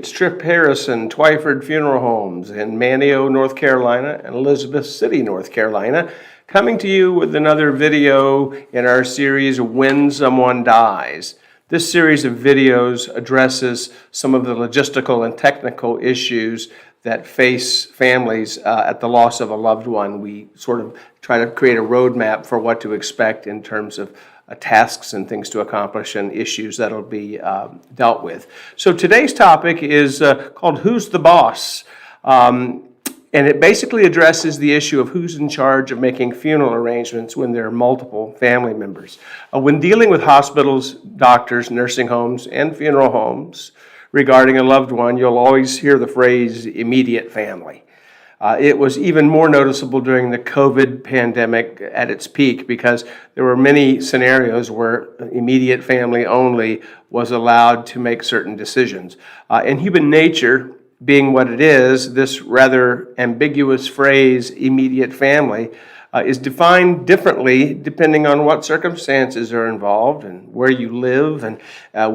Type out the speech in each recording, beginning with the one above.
It's Tripp Harrison, Twiford Funeral Homes in Manteo, North Carolina, and Elizabeth City, North Carolina, coming to you with another video in our series, When Someone Dies. This series of videos addresses some of the logistical and technical issues that face families at the loss of a loved one. We sort of try to create a roadmap for what to expect in terms of tasks and things to accomplish and issues that'll be dealt with. So today's topic is called Who's the Boss? And it basically addresses the issue of who's in charge of making funeral arrangements when there are multiple family members. When dealing with hospitals, doctors, nursing homes, and funeral homes regarding a loved one, you'll always hear the phrase immediate family. It was even more noticeable during the COVID pandemic at its peak because there were many scenarios where immediate family only was allowed to make certain decisions. In human nature, being what it is, this rather ambiguous phrase, immediate family, is defined differently depending on what circumstances are involved and where you live and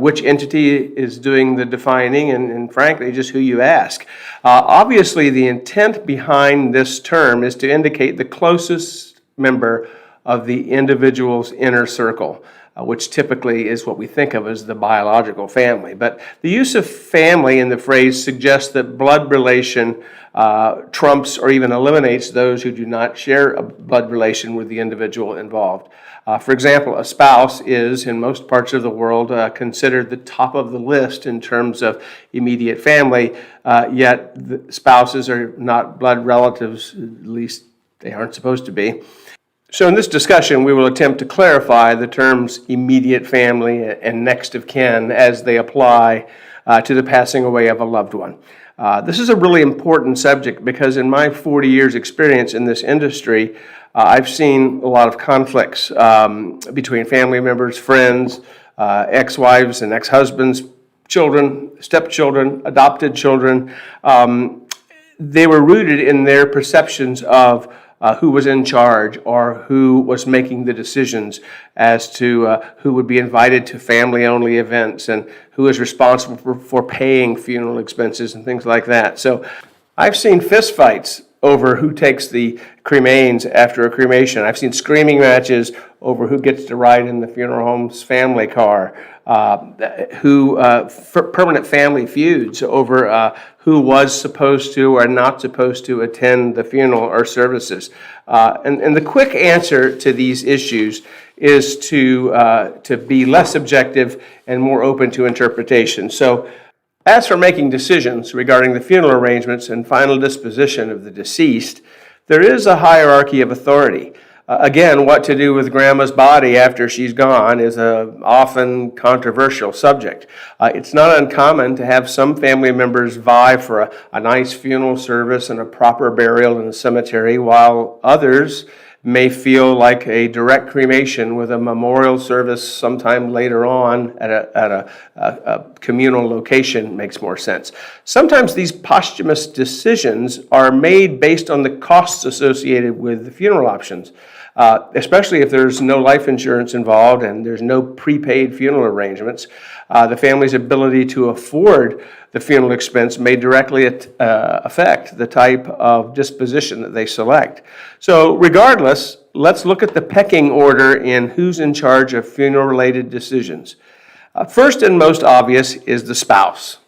which entity is doing the defining and frankly, just who you ask. Obviously, the intent behind this term is to indicate the closest member of the individual's inner circle, which typically is what we think of as the biological family. But the use of family in the phrase suggests that blood relation trumps or even eliminates those who do not share a blood relation with the individual involved. For example, a spouse is, in most parts of the world, considered the top of the list in terms of immediate family, yet the spouses are not blood relatives, at least they aren't supposed to be. So in this discussion, we will attempt to clarify the terms immediate family and next of kin as they apply to the passing away of a loved one. This is a really important subject because in my 40 years experience in this industry, I've seen a lot of conflicts between family members, friends, ex-wives and ex-husbands, children, stepchildren, adopted children. They were rooted in their perceptions of who was in charge or who was making the decisions as to who would be invited to family-only events and who is responsible for paying funeral expenses and things like that. So I've seen fistfights over who takes the cremains after a cremation. I've seen screaming matches over who gets to ride in the funeral home's family car, permanent family feuds over who was supposed to or not supposed to attend the funeral or services. And the quick answer to these issues is to be less objective and more open to interpretation. So as for making decisions regarding the funeral arrangements and final disposition of the deceased, there is a hierarchy of authority. Again, what to do with grandma's body after she's gone is an often controversial subject. It's not uncommon to have some family members vie for a nice funeral service and a proper burial in a cemetery, while others may feel like a direct cremation with a memorial service sometime later on at a communal location makes more sense. Sometimes these posthumous decisions are made based on the costs associated with the funeral options, especially if there's no life insurance involved and there's no prepaid funeral arrangements. The family's ability to afford the funeral expense may directly affect the type of disposition that they select. So regardless, let's look at the pecking order in who's in charge of funeral-related decisions. First and most obvious is the spouse,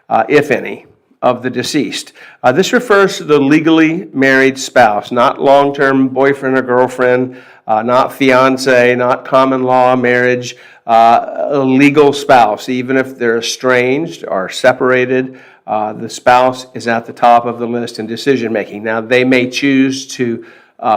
if any, of the deceased. This refers to the legally married spouse, not long-term boyfriend or girlfriend, not fiance, not common law marriage, a legal spouse. Even if they're estranged or separated, the spouse is at the top of the list in decision making. Now, they may choose to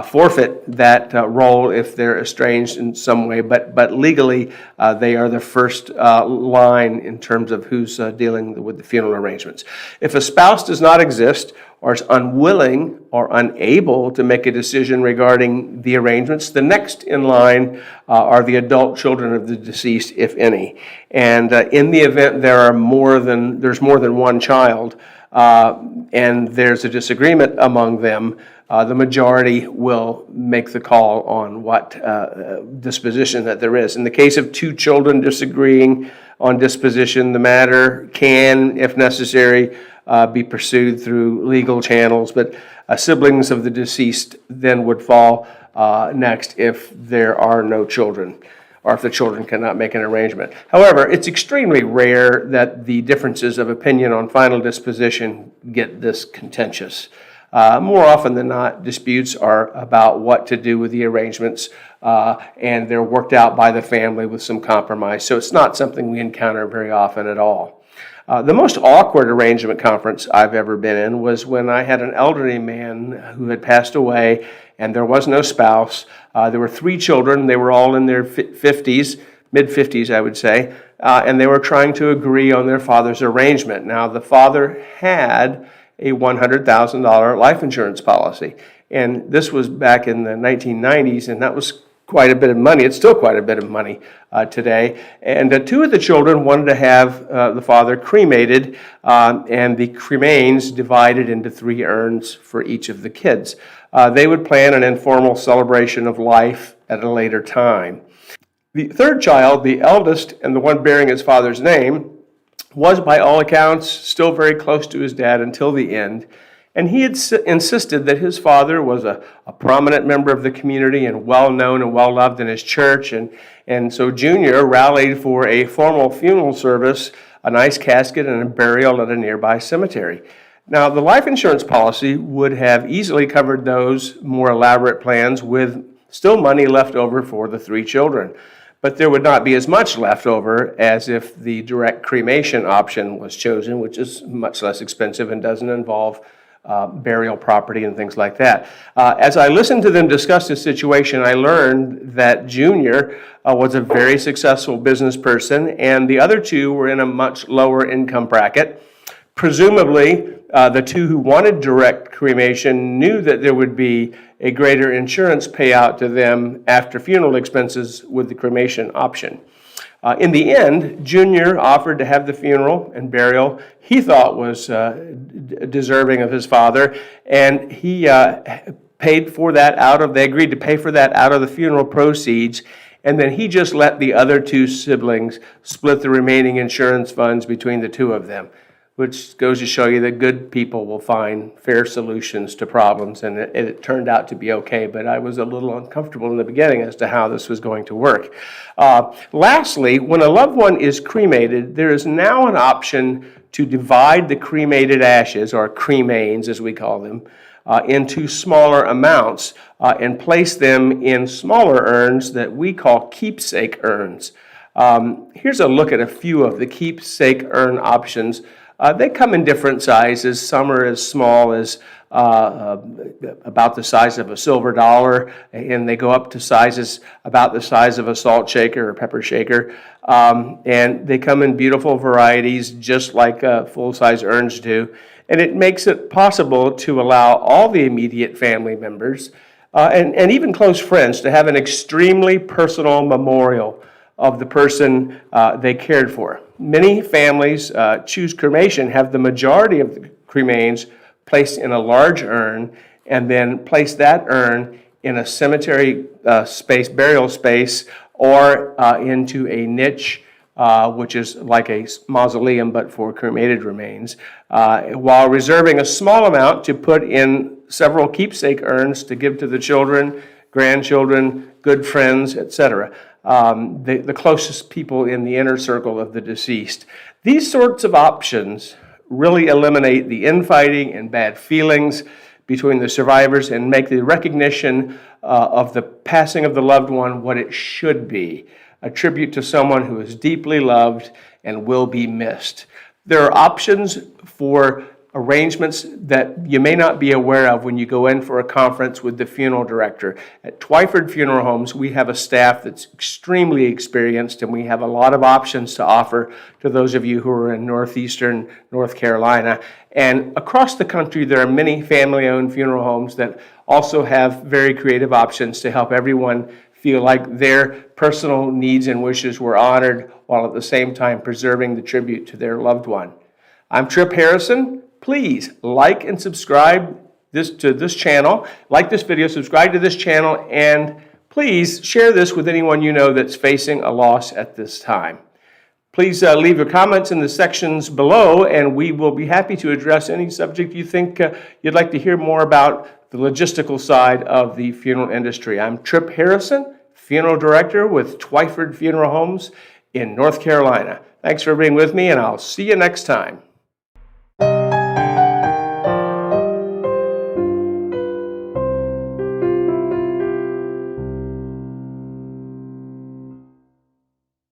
forfeit that role if they're estranged in some way, but legally they are the first line in terms of who's dealing with the funeral arrangements. If a spouse does not exist or is unwilling or unable to make a decision regarding the arrangements, the next in line are the adult children of the deceased, if any. And in the event there's more than one child, and there's a disagreement among them, the majority will make the call on what disposition that there is. In the case of two children disagreeing on disposition, the matter can, if necessary, be pursued through legal channels, but siblings of the deceased then would fall next if there are no children, or if the children cannot make an arrangement. However, it's extremely rare that the differences of opinion on final disposition get this contentious. More often than not, disputes are about what to do with the arrangements, and they're worked out by the family with some compromise, so it's not something we encounter very often at all. The most awkward arrangement conference I've ever been in was when I had an elderly man who had passed away, and there was no spouse. There were 3 children. They were all in their 50s, mid-50s, I would say, and they were trying to agree on their father's arrangement. Now, the father had a $100,000 life insurance policy, and this was back in the 1990s, and that was quite a bit of money. It's still quite a bit of money today. And 2 of the children wanted to have the father cremated, and the cremains divided into 3 urns for each of the kids. They would plan an informal celebration of life at a later time. The 3rd child, the eldest, and the one bearing his father's name, was by all accounts still very close to his dad until the end. And he had insisted that his father was a prominent member of the community and well-known and well-loved in his church. And so Junior rallied for a formal funeral service, a nice casket, and a burial at a nearby cemetery. Now, the life insurance policy would have easily covered those more elaborate plans with still money left over for the 3 children. But there would not be as much left over as if the direct cremation option was chosen, which is much less expensive and doesn't involve burial property and things like that. As I listened to them discuss this situation, I learned that Junior was a very successful business person, and the other 2 were in a much lower income bracket. Presumably, the 2 who wanted direct cremation knew that there would be a greater insurance payout to them after funeral expenses with the cremation option. In the end, Junior offered to have the funeral and burial he thought was deserving of his father, and he paid for that they agreed to pay for that out of the funeral proceeds, and then he just let the other 2 siblings split the remaining insurance funds between the 2 of them, which goes to show you that good people will find fair solutions to problems, and it turned out to be okay, but I was a little uncomfortable in the beginning as to how this was going to work. Lastly, when a loved one is cremated, there is now an option to divide the cremated ashes, or cremains as we call them, into smaller amounts and place them in smaller urns that we call keepsake urns. Here's a look at a few of the keepsake urn options. They come in different sizes. Some are as small as about the size of a silver dollar, and they go up to sizes about the size of a salt shaker or pepper shaker. And they come in beautiful varieties, just like full-size urns do. And it makes it possible to allow all the immediate family members and even close friends to have an extremely personal memorial of the person they cared for. Many families choose cremation, have the majority of the cremains placed in a large urn, and then place that urn in a cemetery space, burial space, or into a niche, which is like a mausoleum but for cremated remains, while reserving a small amount to put in several keepsake urns to give to the children, grandchildren, good friends, etc. The closest people in the inner circle of the deceased. These sorts of options really eliminate the infighting and bad feelings between the survivors and make the recognition of the passing of the loved one what it should be, a tribute to someone who is deeply loved and will be missed. There are options for arrangements that you may not be aware of when you go in for a conference with the funeral director. At Twiford Funeral Homes, we have a staff that's extremely experienced, and we have a lot of options to offer to those of you who are in northeastern North Carolina. And across the country, there are many family-owned funeral homes that also have very creative options to help everyone feel like their personal needs and wishes were honored while at the same time preserving the tribute to their loved one. I'm Tripp Harrison. Please like and subscribe this channel, like this video, subscribe to this channel, and please share this with anyone you know that's facing a loss at this time. Please leave your comments in the sections below, and we will be happy to address any subject you think you'd like to hear more about, the logistical side of the funeral industry. I'm Tripp Harrison, Funeral Director with Twiford Funeral Homes in North Carolina. Thanks for being with me, and I'll see you next time.